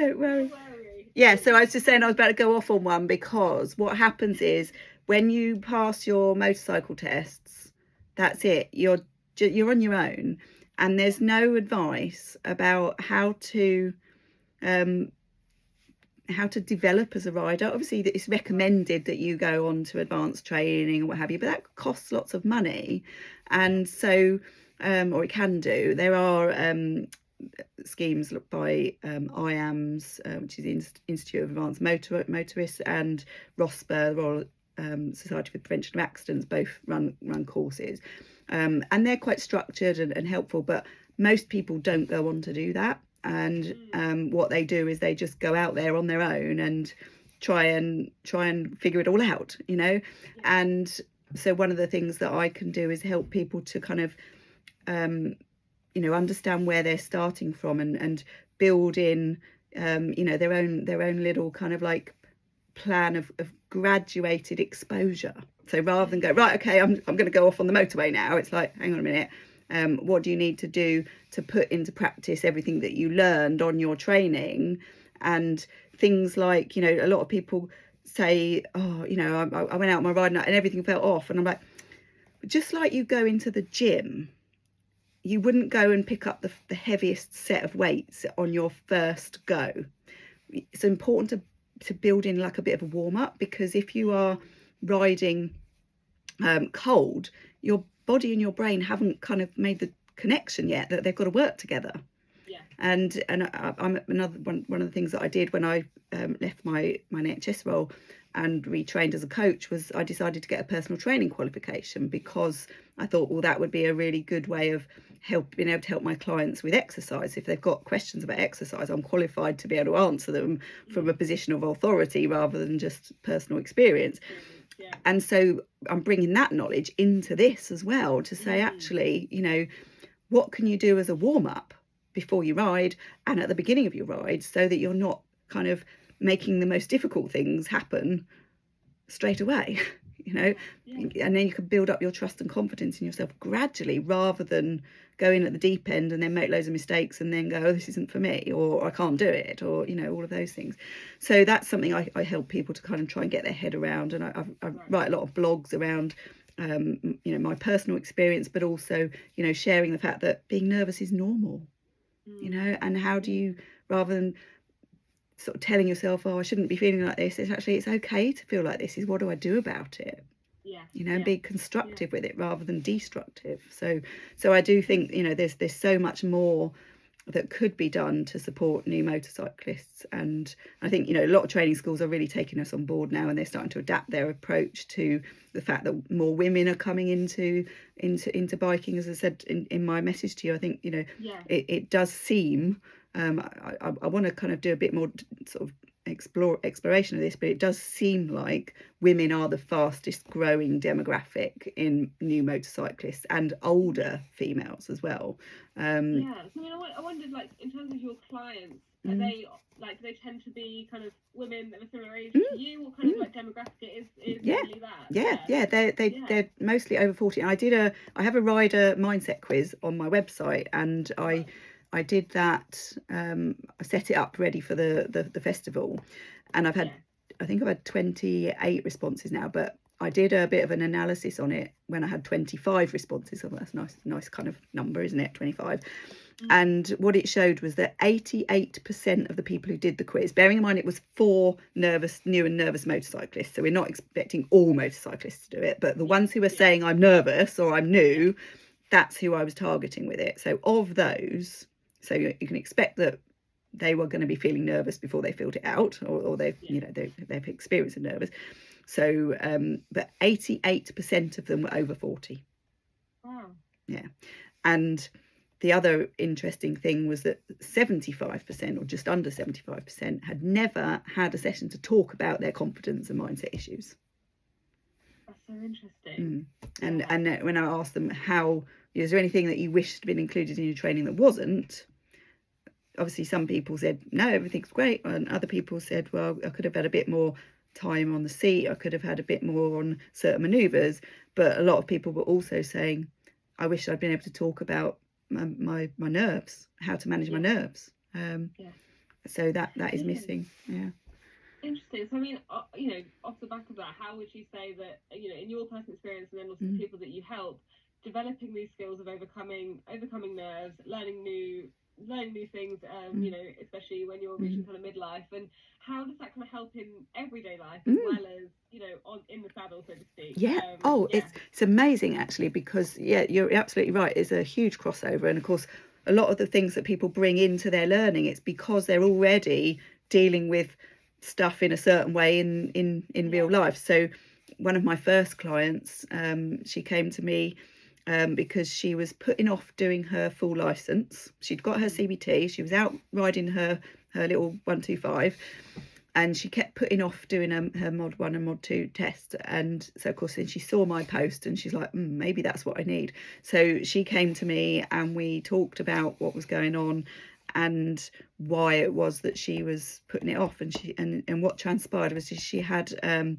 Don't worry. Yeah, so I was just saying I was about to go off on one, because what happens is when you pass your motorcycle tests, that's it. You're on your own, and there's no advice about how to develop as a rider. Obviously, it's recommended that you go on to advanced training or what have you, but that costs lots of money, and so or it can do. There are schemes by IAMS, which is the Institute of Advanced Motorists, and ROSPA, the Royal Society for the Prevention of Accidents, both run courses, and they're quite structured and helpful, but most people don't go on to do that. And what they do is they just go out there on their own and try and figure it all out, you know. And so one of the things that I can do is help people to kind of you know, understand where they're starting from, and build in you know, their own little kind of like plan of graduated exposure. So rather than go, right, okay, I'm going to go off on the motorway now, it's like, hang on a minute, what do you need to do to put into practice everything that you learned on your training? And things like, you know, a lot of people say, oh, you know, I went out on my ride and everything felt off, and I'm like, just like you go into the gym, you wouldn't go and pick up the heaviest set of weights on your first go. It's important to build in like a bit of a warm-up, because if you are riding cold, your body and your brain haven't kind of made the connection yet that they've got to work together. And I'm another one of the things that I did when I left my NHS role and retrained as a coach was I decided to get a personal training qualification, because I thought, well, that would be a really good way of being able to help my clients with exercise. If they've got questions about exercise, I'm qualified to be able to answer them from a position of authority rather than just personal experience. And so I'm bringing that knowledge into this as well, to say, actually, you know, what can you do as a warm-up before you ride and at the beginning of your ride, so that you're not kind of making the most difficult things happen straight away, you know. And then you can build up your trust and confidence in yourself gradually, rather than go in at the deep end and then make loads of mistakes and then go, oh, this isn't for me, or I can't do it, or, you know, all of those things. So that's something I help people to kind of try and get their head around. And I write a lot of blogs around you know, my personal experience, but also, you know, sharing the fact that being nervous is normal, you know. And how do you, rather than sort of telling yourself, oh, I shouldn't be feeling like this, it's actually, it's okay to feel like this, is what do I do about it? You know, and be constructive with it rather than destructive. So I do think, you know, there's so much more that could be done to support new motorcyclists. And I think, you know, a lot of training schools are really taking us on board now, and they're starting to adapt their approach to the fact that more women are coming into biking. As I said in my message to you, I think, you know, it does seem I want to kind of do a bit more sort of exploration of this, but it does seem like women are the fastest growing demographic in new motorcyclists, and older females as well. So I mean, I wondered, like, in terms of your clients, are they like, do they tend to be kind of women of a similar age to you? What kind of like demographic is really that? They're mostly over 40. And I have a rider mindset quiz on my website, and I did that. I set it up ready for the festival, and I've had, I think I've had 28 responses now, but I did a bit of an analysis on it when I had 25 responses. So that's nice kind of number, isn't it? 25. And what it showed was that 88% of the people who did the quiz, bearing in mind it was for new and nervous motorcyclists, so we're not expecting all motorcyclists to do it, but the ones who are saying I'm nervous or I'm new, that's who I was targeting with it. So of those, so you can expect that they were going to be feeling nervous before they filled it out, or they've you know they've experienced a nervous. So but 88% of them were over 40. Wow. Yeah. And the other interesting thing was that 75%, or just under 75%, had never had a session to talk about their confidence and mindset issues. That's so interesting. And when I asked them, how, is there anything that you wished had been included in your training that wasn't? Obviously, some people said, no, everything's great. And other people said, well, I could have had a bit more time on the seat. I could have had a bit more on certain manoeuvres. But a lot of people were also saying, I wish I'd been able to talk about my nerves, how to manage my nerves. So that is missing. Yeah. Interesting. So I mean, off the back of that, how would you say that, in your personal experience, and then also the people that you help, developing these skills of overcoming nerves, learning new things, especially when you're reaching kind of midlife, and how does that kind of help in everyday life as well as in the saddle, so to speak? Yeah. It's amazing actually, because you're absolutely right. It's a huge crossover, and of course, a lot of the things that people bring into their learning, it's because they're already dealing with stuff in a certain way in real life. So one of my first clients, she came to me because she was putting off doing her full license. She'd got her CBT, she was out riding her little 125, and she kept putting off doing her mod 1 and mod 2 tests. And so of course then she saw my post and she's like, maybe that's what I need. So she came to me and we talked about what was going on and why it was that she was putting it off. And what transpired was she had a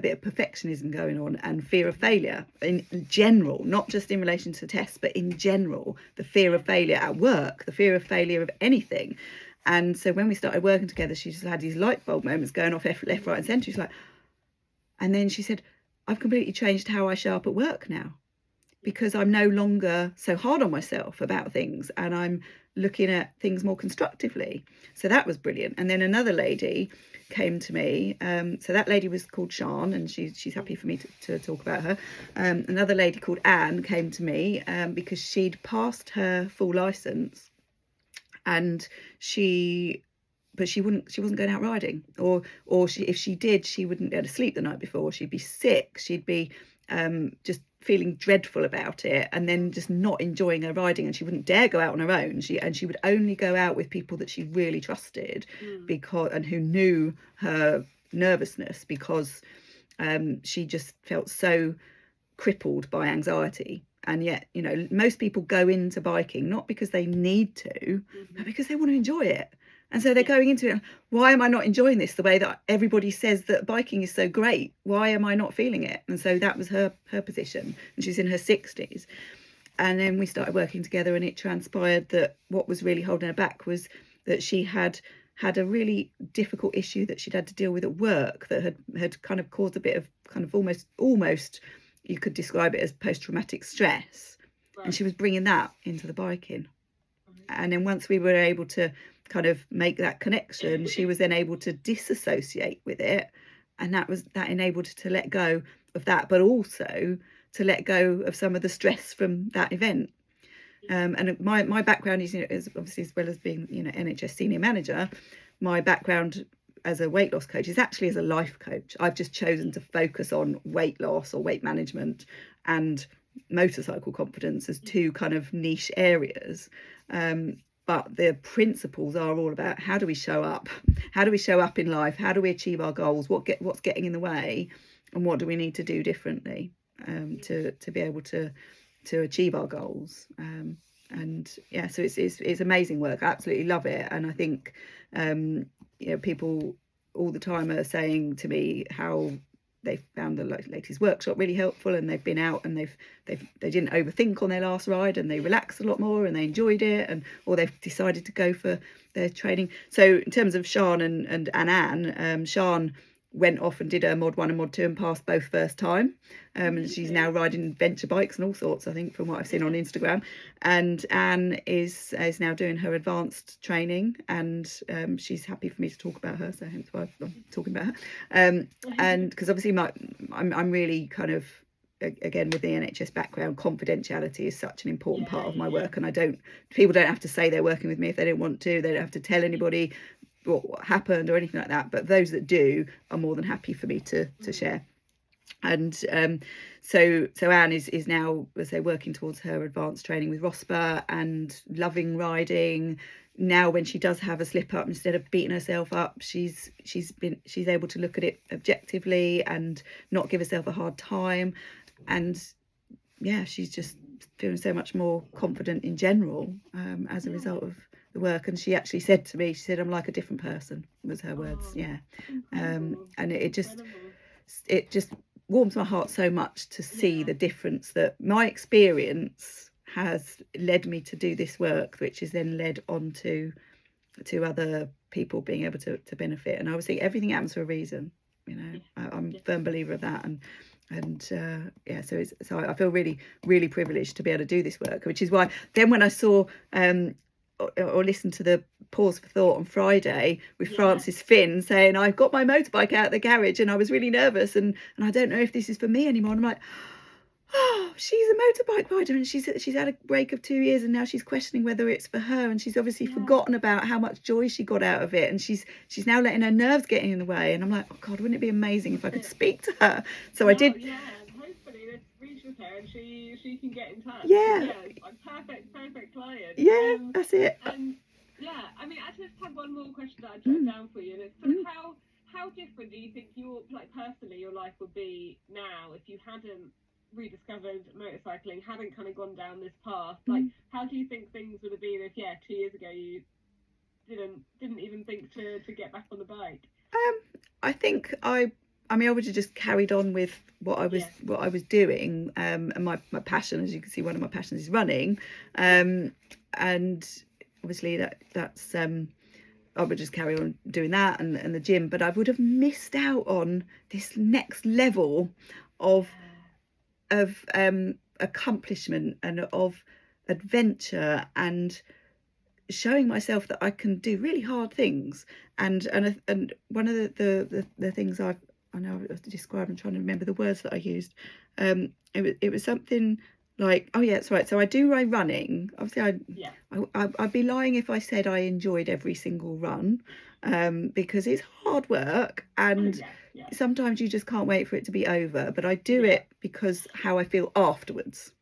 bit of perfectionism going on and fear of failure in general, not just in relation to tests, but in general, the fear of failure at work, the fear of failure of anything. And so when we started working together, she just had these light bulb moments going off left, right and centre. She's like, and then she said, I've completely changed how I show up at work now, because I'm no longer so hard on myself about things and I'm looking at things more constructively. So that was brilliant. And then another lady came to me. So that lady was called Sean, and she's happy for me to talk about her. Another lady called Anne came to me because she'd passed her full license, and she wasn't going out riding, or if she did, she wouldn't be able to sleep the night before. She'd be sick. She'd be just feeling dreadful about it, and then just not enjoying her riding, and she wouldn't dare go out on her own. She would only go out with people that she really trusted, and who knew her nervousness, because she just felt so crippled by anxiety. And yet, most people go into biking not because they need to, but because they want to enjoy it. And so they're going into it, why am I not enjoying this the way that everybody says that biking is so great? Why am I not feeling it? And so that was her position. And she's in her 60s. And then we started working together, and it transpired that what was really holding her back was that she had a really difficult issue that she'd had to deal with at work that had kind of caused a bit of kind of almost you could describe it as post-traumatic stress. Right. And she was bringing that into the biking. And then once we were able to kind of make that connection, she was then able to disassociate with it, and that enabled her to let go of that, but also to let go of some of the stress from that event. And my background is, is obviously, as well as being NHS senior manager, my background as a weight loss coach is actually as a life coach. I've just chosen to focus on weight loss or weight management and motorcycle confidence as two kind of niche areas. But the principles are all about how do we show up in life, how do we achieve our goals, what's getting in the way, and what do we need to do differently to be able to achieve our goals. And yeah, so it's amazing work. I absolutely love it. And I think people all the time are saying to me how they found the latest workshop really helpful, and they've been out and they didn't overthink on their last ride, and they relaxed a lot more and they enjoyed it, or they've decided to go for their training. So in terms of Sean and Anne, Sean went off and did her mod 1 and mod 2 and passed both first time, and she's now riding venture bikes and all sorts, I think, from what I've seen on Instagram. And Anne is now doing her advanced training, and she's happy for me to talk about her, so hence why I'm talking about her. And because obviously I'm really kind of, again, with the NHS background, confidentiality is such an important part of my work, and people don't have to say they're working with me if they don't want to. They don't have to tell anybody what happened or anything like that, but those that do are more than happy for me to share. And so Anne is now, as I say, working towards her advanced training with ROSPA and loving riding. Now when she does have a slip up, instead of beating herself up, she's able to look at it objectively and not give herself a hard time. And yeah, she's just feeling so much more confident in general as a result of the work. And she actually said to me, I'm like a different person, was her words. And it just warms my heart so much to see the difference that my experience has led me to do this work, which is then led on to other people being able to benefit. And obviously everything happens for a reason, you know. I'm a firm believer of that. And so I feel really, really privileged to be able to do this work, which is why then when I saw or listened to the Pause for Thought on Friday with Francis Finn saying, I've got my motorbike out of the garage and I was really nervous and I don't know if this is for me anymore. And I'm like, oh, she's a motorbike rider and she's had a break of 2 years and now she's questioning whether it's for her, and she's obviously forgotten about how much joy she got out of it, and she's now letting her nerves get in the way. And I'm like, oh God, wouldn't it be amazing if I could speak to her? So I did. Yeah, hopefully let's reach with her and she can get in touch. Yeah, perfect client. Yeah, that's it. And yeah, I mean, I just have one more question that I jotted down for you, and it's sort of how different do you think personally your life would be now if you hadn't rediscovered motorcycling, hadn't kind of gone down this path? Like, how do you think things would have been if 2 years ago you didn't even think to get back on the bike? I think I would have just carried on with what I was doing, and my passion, as you can see, one of my passions is running, and obviously that's I would just carry on doing that and the gym, but I would have missed out on this next level of accomplishment and of adventure, and showing myself that I can do really hard things. And one of the things I know I described, I'm trying to remember the words that I used. It was something like, oh yeah, that's right. So I do my running. Obviously, I'd be lying if I said I enjoyed every single run, because it's hard work and sometimes you just can't wait for it to be over. But I do it because how I feel afterwards,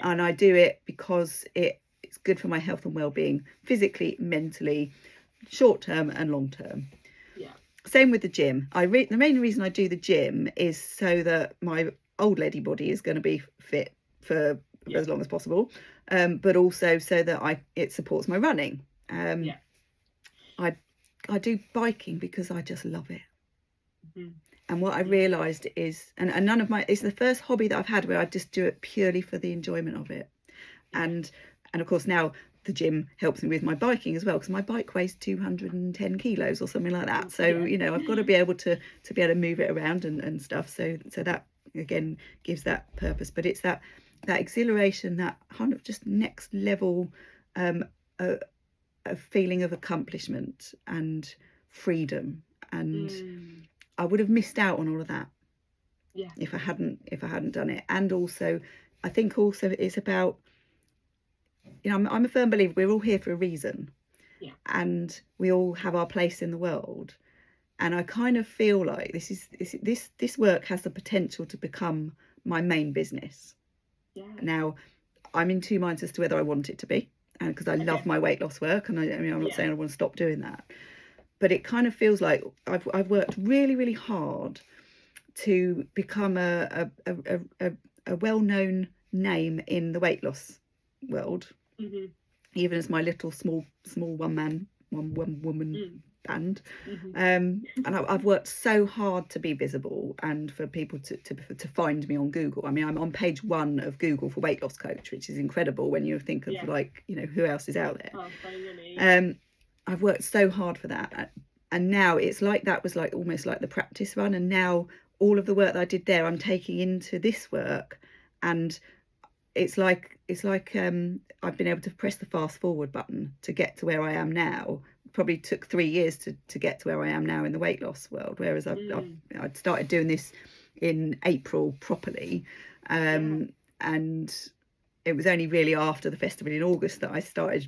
and I do it because it's good for my health and well-being, physically, mentally, short term and long term. Same with the gym. The main reason I do the gym is so that my old lady body is going to be fit for as long as possible, but also so that it supports my running. I do biking because I just love it. And what I realised is, and it's the first hobby that I've had where I just do it purely for the enjoyment of it. And of course now the gym helps me with my biking as well, because my bike weighs 210 kilos or something like that. So you know, I've got to be able to move it around and stuff. So that again gives that purpose. But it's that exhilaration, that kind of just next level a feeling of accomplishment and freedom. And I would have missed out on all of that if I hadn't done it. And also I think also it's about, you know, I'm a firm believer we're all here for a reason, and we all have our place in the world. And I kind of feel like this work has the potential to become my main business. Now I'm in two minds as to whether I want it to be, and because I love my weight loss work, and I mean I'm not saying I want to stop doing that, but it kind of feels like I've worked really, really hard to become a well-known name in the weight loss world, even as my little small one woman band. And I've worked so hard to be visible and for people to find me on Google. I mean, I'm on page 1 of Google for weight loss coach, which is incredible when you think of like, you know, who else is out there. I've worked so hard for that, and now it's like that was like almost like the practice run, and now all of the work that I did there I'm taking into this work, and it's like I've been able to press the fast forward button to get to where I am now. Probably took 3 years to get to where I am now in the weight loss world, whereas I'd started doing this in April properly, and it was only really after the festival in August that I started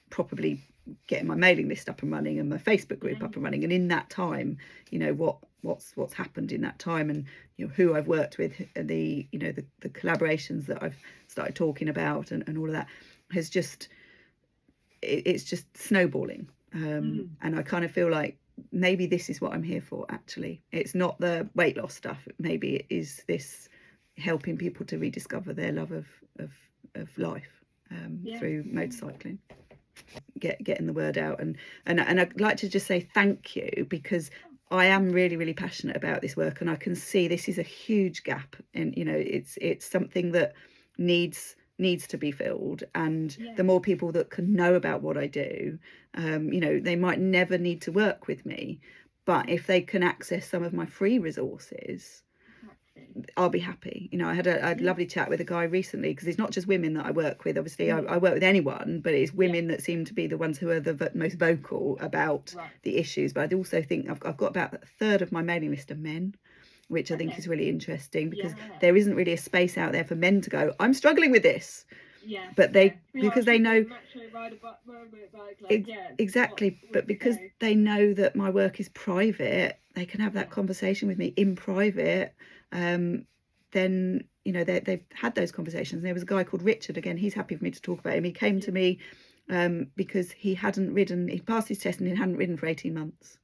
probably getting my mailing list up and running and my Facebook group up and running. And in that time, you know, what's happened in that time, and you know who I've worked with, the collaborations that I've started talking about, and all of that has just it's just snowballing. And I kind of feel like maybe this is what I'm here for. Actually, it's not the weight loss stuff. Maybe it is this helping people to rediscover their love of life through motorcycling, getting the word out. And I'd like to just say thank you, because I am really, really passionate about this work, and I can see this is a huge gap, and you know it's something that needs needs to be filled, and Yeah. the more people that can know about what I do, you know, they might never need to work with me, but if they can access some of my free resources, Exactly. I'll be happy. You know, I had a lovely chat with a guy recently, because it's not just women that I work with. Obviously, I work with anyone, but it's women that seem to be the ones who are the most vocal about the issues. But I also think I've got about a third of my mailing list are men, which I think is really interesting, because there isn't really a space out there for men to go, I'm struggling with this. Yeah. But because they know exactly, but because they know that my work is private, they can have that conversation with me in private. Then, you know, they've had those conversations. And there was a guy called Richard, again, he's happy for me to talk about him. He came to me because he passed his test and he hadn't ridden for 18 months.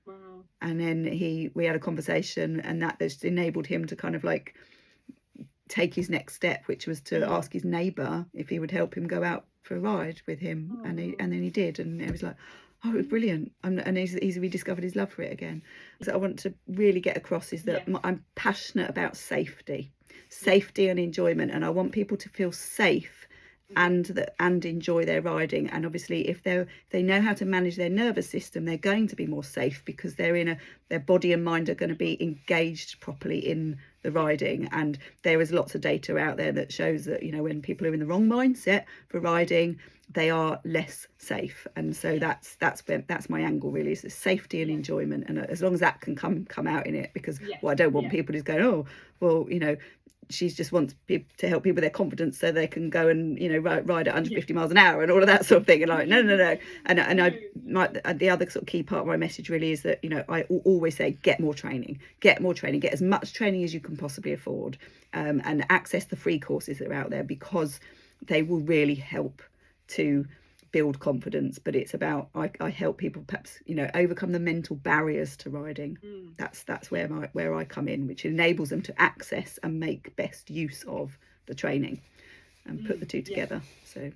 Wow. And then we had a conversation, and that just enabled him to kind of like take his next step, which was to ask his neighbour if he would help him go out for a ride with him. And then he did, and it was like, oh, it was brilliant. And he's rediscovered his love for it again. So I want to really get across is that I'm passionate about safety and enjoyment, and I want people to feel safe and enjoy their riding. And obviously, if they know how to manage their nervous system, they're going to be more safe, because their body and mind are going to be engaged properly in the riding. And there is lots of data out there that shows that, you know, when people are in the wrong mindset for riding, they are less safe. And so that's my angle, really, is the safety and enjoyment. And as long as that can come out in it, because what I don't want people to go, oh, well, you know, she just wants people to help people with their confidence so they can go and, you know, ride at 150 miles an hour and all of that sort of thing. And like, no. And the other sort of key part of my message really is that, you know, I always say, get more training, get as much training as you can possibly afford, and access the free courses that are out there, because they will really help to build confidence. But it's about, I help people perhaps, you know, overcome the mental barriers to riding. That's where I come in, which enables them to access and make best use of the training and put the two together. So